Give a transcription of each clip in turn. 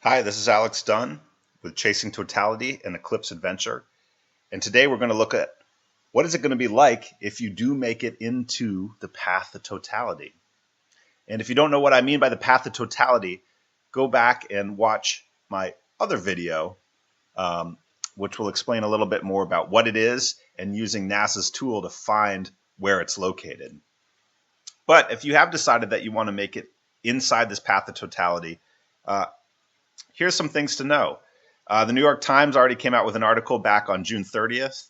Hi, this is Alex Dunn with Chasing Totality and Eclipse Adventure. And today we're going to look at what is it going to be like if you do make it into the path of totality. And if you don't know what I mean by the path of totality, go back and watch my other video, which will explain a little bit more about what it is and using NASA's tool to find where it's located. But if you have decided that you want to make it inside this path of totality, here's some things to know. The New York Times already came out with an article back on June 30th,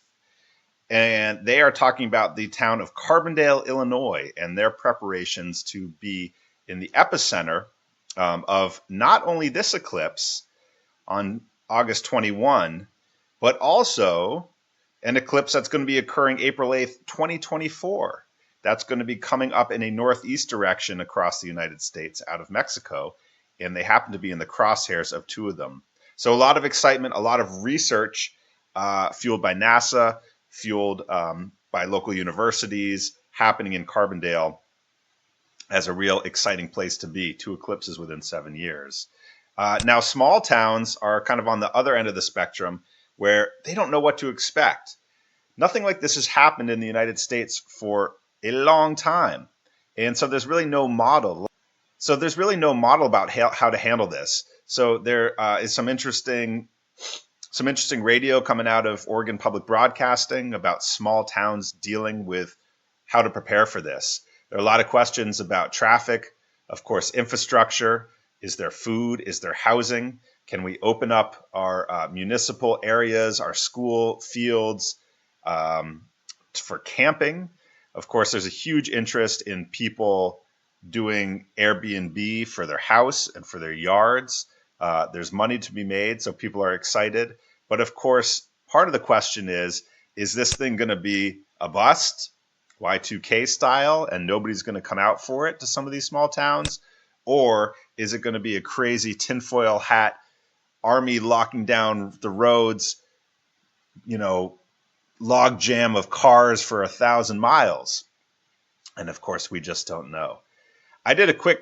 and they are talking about the town of Carbondale, Illinois, and their preparations to be in the epicenter of not only this eclipse on August 21, but also an eclipse that's going to be occurring April 8th, 2024. That's going to be coming up in a northeast direction across the United States out of Mexico, and they happen to be in the crosshairs of two of them. So a lot of excitement, a lot of research fueled by NASA, fueled by local universities, happening in Carbondale as a real exciting place to be. 2 eclipses within 7 years. Now, small towns are kind of on the other end of the spectrum where they don't know what to expect. Nothing like this has happened in the United States for a long time. And so there's really no model. About how to handle this. So there is some interesting radio coming out of Oregon Public Broadcasting about small towns dealing with how to prepare for this. There are a lot of questions about traffic, of course, infrastructure. Is there food? Is there housing? Can we open up our municipal areas, our school fields for camping? Of course, there's a huge interest in people doing Airbnb for their house and for their yards. There's money to be made, so people are excited. But of course, part of the question is this thing going to be a bust, Y2K style, and nobody's going to come out for it to some of these small towns? Or is it going to be a crazy tinfoil hat, army locking down the roads, log jam of cars for 1,000 miles? And of course, we just don't know. I did a quick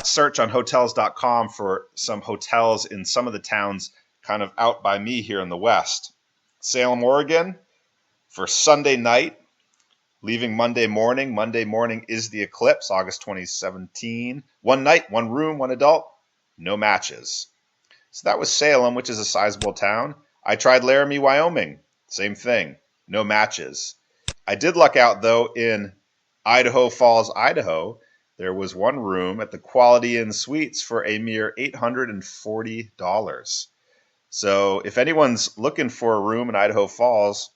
search on hotels.com for some hotels in some of the towns kind of out by me here in the West. Salem, Oregon, for Sunday night, leaving Monday morning. Monday morning is the eclipse, August 2017. One night, one room, one adult, no matches. So that was Salem, which is a sizable town. I tried Laramie, Wyoming. Same thing, no matches. I did luck out, though, in Idaho Falls, Idaho. There was one room at the Quality Inn Suites for a mere $840. So if anyone's looking for a room in Idaho Falls,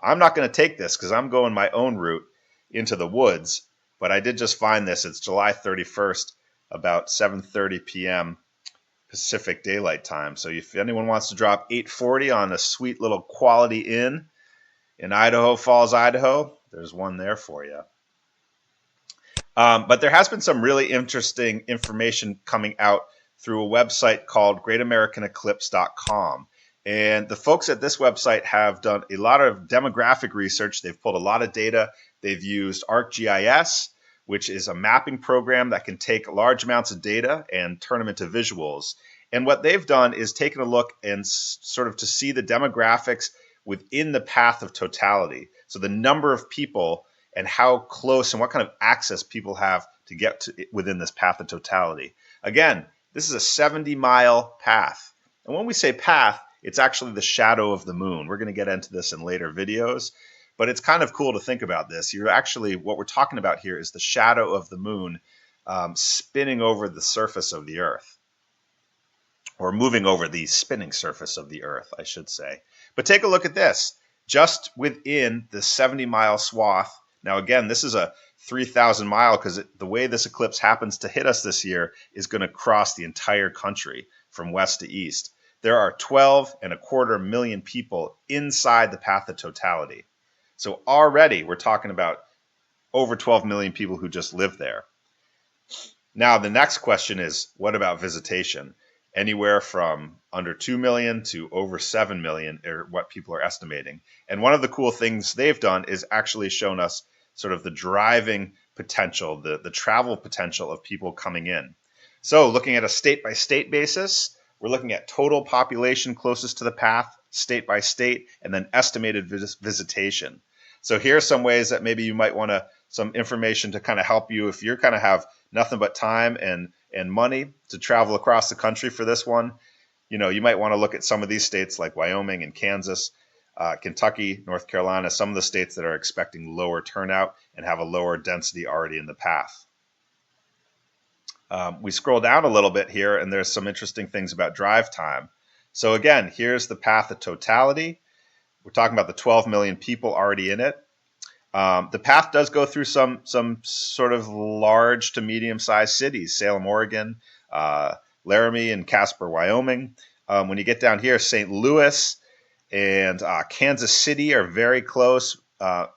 I'm not going to take this because I'm going my own route into the woods. But I did just find this. It's July 31st, about 7:30 p.m. Pacific Daylight Time. So if anyone wants to drop $840 on a sweet little Quality Inn in Idaho Falls, Idaho, there's one there for you. But there has been some really interesting information coming out through a website called greatamericaneclipse.com. And the folks at this website have done a lot of demographic research. They've pulled a lot of data. They've used ArcGIS, which is a mapping program that can take large amounts of data and turn them into visuals. And what they've done is taken a look and sort of to see the demographics within the path of totality. So the number of people and how close and what kind of access people have to get to within this path of totality. Again, this is a 70-mile path. And when we say path, it's actually the shadow of the moon. We're going to get into this in later videos, but it's kind of cool to think about this. What we're talking about here is the shadow of the moon spinning over the surface of the Earth, or moving over the spinning surface of the Earth, I should say. But take a look at this. Just within the 70-mile swath. Now, again, this is a 3,000 mile because the way this eclipse happens to hit us this year is going to cross the entire country from west to east. There are 12.25 million people inside the path of totality. So already we're talking about over 12 million people who just live there. Now, the next question is, what about visitation? Anywhere from under 2 million to over 7 million are what people are estimating. And one of the cool things they've done is actually shown us sort of the driving potential, the travel potential of people coming in. So looking at a state-by-state basis, We're looking at total population closest to the path, state by state, and then estimated visitation. So here are some ways that maybe you might want some information to kind of help you if you're kind of have nothing but time and money to travel across the country for this one. You might want to look at some of these states like Wyoming and Kansas, Kentucky, North Carolina, some of the states that are expecting lower turnout and have a lower density already in the path. We scroll down a little bit here, and there's some interesting things about drive time. So again, here's the path of totality. We're talking about the 12 million people already in it. The path does go through some sort of large to medium-sized cities: Salem, Oregon, Laramie and Casper, Wyoming. When you get down here, St. Louis and Kansas City are very close.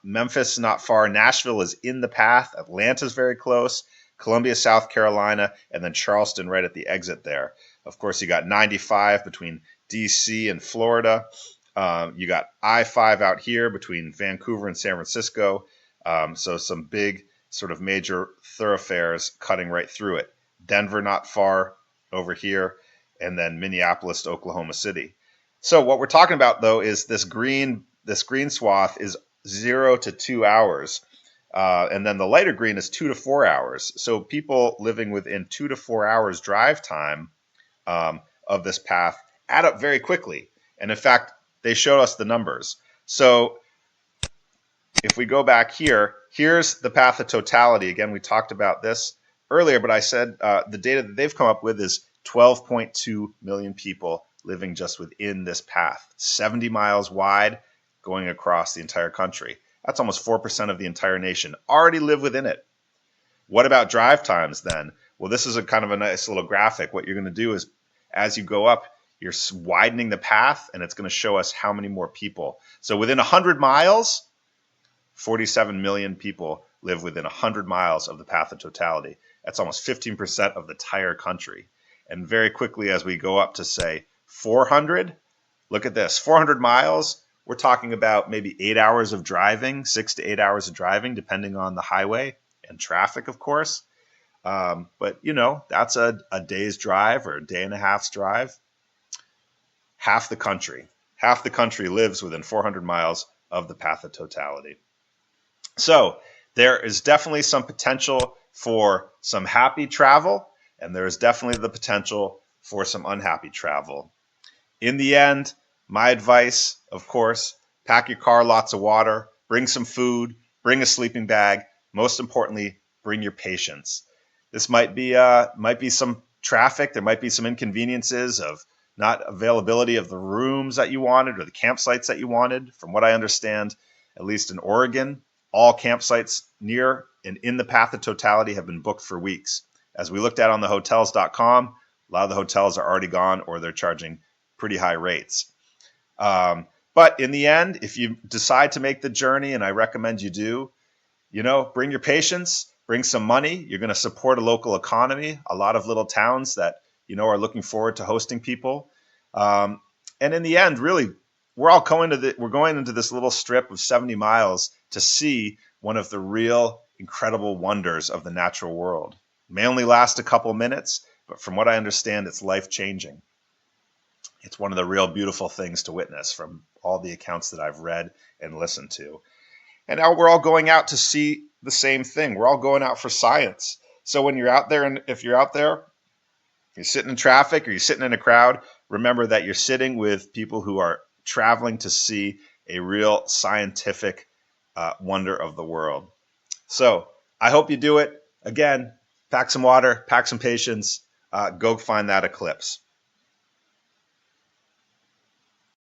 Memphis not far. Nashville is in the path. Atlanta's very close. Columbia, South Carolina, and then Charleston right at the exit there. Of course, you got 95 between D.C. and Florida. You got I-5 out here between Vancouver and San Francisco. So some big sort of major thoroughfares cutting right through it. Denver not far over here, and then Minneapolis to Oklahoma City. So what we're talking about, though, is this green swath is 0 to 2 hours. And then the lighter green is 2 to 4 hours. So people living within 2 to 4 hours drive time of this path add up very quickly. And in fact, they showed us the numbers. So if we go back here, here's the path of totality. Again, we talked about this earlier, but I said the data that they've come up with is 12.2 million people living just within this path, 70 miles wide, going across the entire country. That's almost 4% of the entire nation already live within it. What about drive times then? Well, this is a kind of a nice little graphic. What you're going to do is, as you go up, you're widening the path, and it's going to show us how many more people. So within 100 miles, 47 million people live within 100 miles of the path of totality. That's almost 15% of the entire country. And very quickly, as we go up to, say, 400, look at this, 400 miles, we're talking about maybe 8 hours of driving, 6 to 8 hours of driving, depending on the highway and traffic, of course. But, that's a day's drive or a day and a half's drive. Half the country lives within 400 miles of the path of totality. So there is definitely some potential for some happy travel, and there is definitely the potential for some unhappy travel. In the end, my advice, of course, pack your car lots of water, bring some food, bring a sleeping bag. Most importantly, bring your patience. This might be some traffic. There might be some inconveniences of not availability of the rooms that you wanted or the campsites that you wanted. From what I understand, at least in Oregon, all campsites near and in the path of totality have been booked for weeks. As we looked at on the hotels.com, a lot of the hotels are already gone or they're charging pretty high rates. But in the end, if you decide to make the journey, and I recommend you do, bring your patience, bring some money. You're going to support a local economy, a lot of little towns that, are looking forward to hosting people. And in the end, really, we're going into this little strip of 70 miles to see one of the real incredible wonders of the natural world. It may only last a couple minutes, but from what I understand, it's life-changing. It's one of the real beautiful things to witness from all the accounts that I've read and listened to. And now we're all going out to see the same thing. We're all going out for science. So when you're out there, and if you're out there, you're sitting in traffic or you're sitting in a crowd, remember that you're sitting with people who are traveling to see a real scientific wonder of the world. So I hope you do it. Again, pack some water, pack some patience, go find that eclipse.